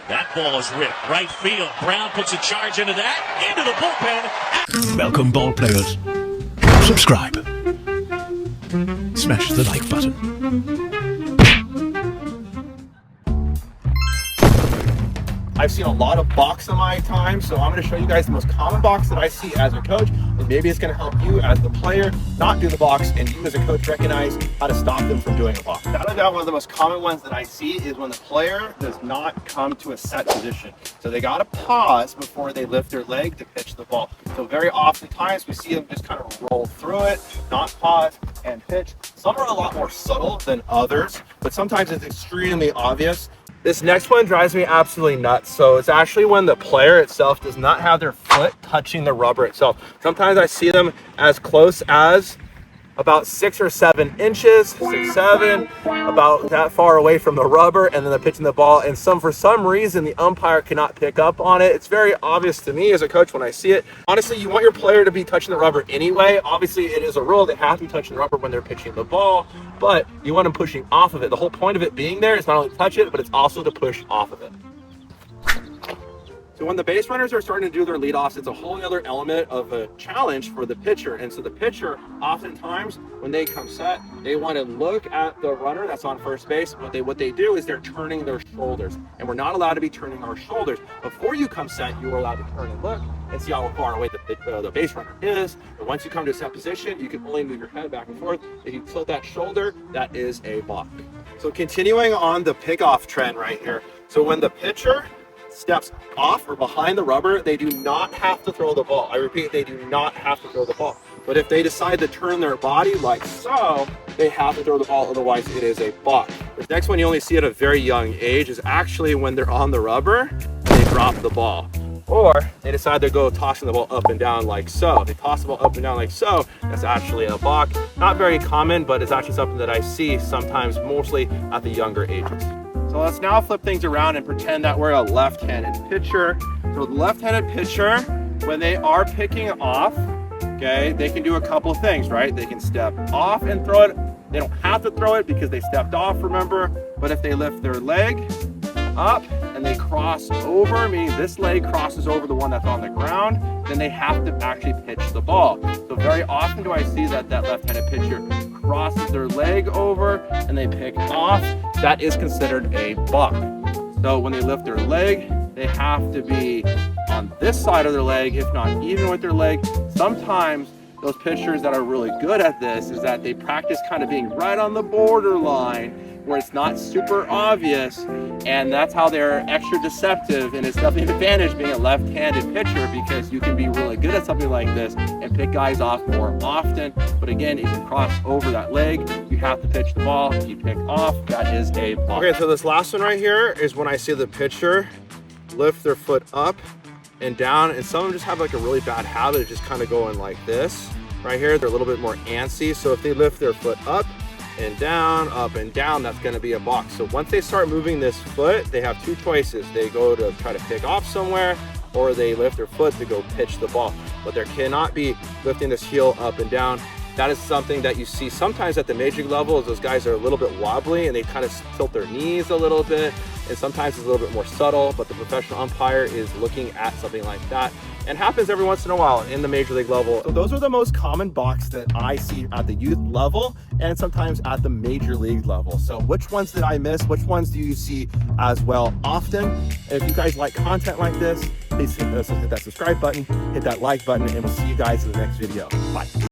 That ball is ripped. Right field. Brown puts a charge into that. Into the bullpen. Welcome, ball players. Subscribe. Smash the like button. I've seen a lot of balks in my time, so I'm going to show you guys the most common balks that I see as a coach, and maybe it's going to help you as the player not do the balks, and you as a coach recognize how to stop them from doing a balk. Without a doubt, one of the most common ones that I see is when the player does not come to a set position. So they got to pause before they lift their leg to pitch the ball. So very oftentimes we see them just kind of roll through it, not pause and pitch. Some are a lot more subtle than others, but sometimes it's extremely obvious. This next one drives me absolutely nuts. So it's actually when the player itself does not have their foot touching the rubber itself. Sometimes I see them as close as about 6 or 7 inches, 6, 7, about that far away from the rubber, and then they're pitching the ball. And for some reason, the umpire cannot pick up on it. It's very obvious to me as a coach when I see it. Honestly, you want your player to be touching the rubber anyway. Obviously, it is a rule. They have to be touching the rubber when they're pitching the ball, but you want them pushing off of it. The whole point of it being there is not only to touch it, but it's also to push off of it. So when the base runners are starting to do their leadoffs, it's a whole other element of a challenge for the pitcher. And so the pitcher, oftentimes, when they come set, they want to look at the runner that's on first base. What they do is they're turning their shoulders. And we're not allowed to be turning our shoulders. Before you come set, you are allowed to turn and look and see how far away the base runner is. But once you come to a set position, you can only move your head back and forth. If you tilt that shoulder, that is a balk. So continuing on the pickoff trend right here. So when the pitcher steps off or behind the rubber, they do not have to throw the ball. I repeat, they do not have to throw the ball. But if they decide to turn their body like so, they have to throw the ball, otherwise it is a balk. This next one you only see at a very young age is actually when they're on the rubber and they drop the ball. Or they decide to go tossing the ball up and down like so. They toss the ball up and down like so, that's actually a balk. Not very common, but it's actually something that I see sometimes, mostly at the younger ages. So let's now flip things around and pretend that we're a left-handed pitcher. So the left-handed pitcher, when they are picking off, okay, they can do a couple of things, right? They can step off and throw it. They don't have to throw it because they stepped off, remember? But if they lift their leg up and they cross over, meaning this leg crosses over the one that's on the ground, then they have to actually pitch the ball. So very often do I see that left-handed pitcher crosses their leg over and they pick off. That is considered a balk. So when they lift their leg, they have to be on this side of their leg, if not even with their leg. Sometimes those pitchers that are really good at this is that they practice kind of being right on the borderline where it's not super obvious, and that's how they're extra deceptive. And it's definitely an advantage being a left-handed pitcher because you can be really good at something like this and pick guys off more often. But again, if you cross over that leg, you have to pitch the ball. If you pick off, that is a balk. Okay, so this last one right here is when I see the pitcher lift their foot up and down, and some of them just have like a really bad habit of just kind of going like this. Right here, they're a little bit more antsy. So if they lift their foot up and down, that's going to be a balk. So once they start moving this foot, they have two choices. They go to try to pick off somewhere, or they lift their foot to go pitch the ball. But there cannot be lifting this heel up and down. That is something that you see sometimes at the major league level, is those guys are a little bit wobbly and they kind of tilt their knees a little bit. And sometimes it's a little bit more subtle, but the professional umpire is looking at something like that. And happens every once in a while in the major league level. So those are the most common balks that I see at the youth level and sometimes at the major league level. So which ones did I miss? Which ones do you see as well often? And if you guys like content like this, please hit that subscribe button, hit that like button, and we'll see you guys in the next video. Bye.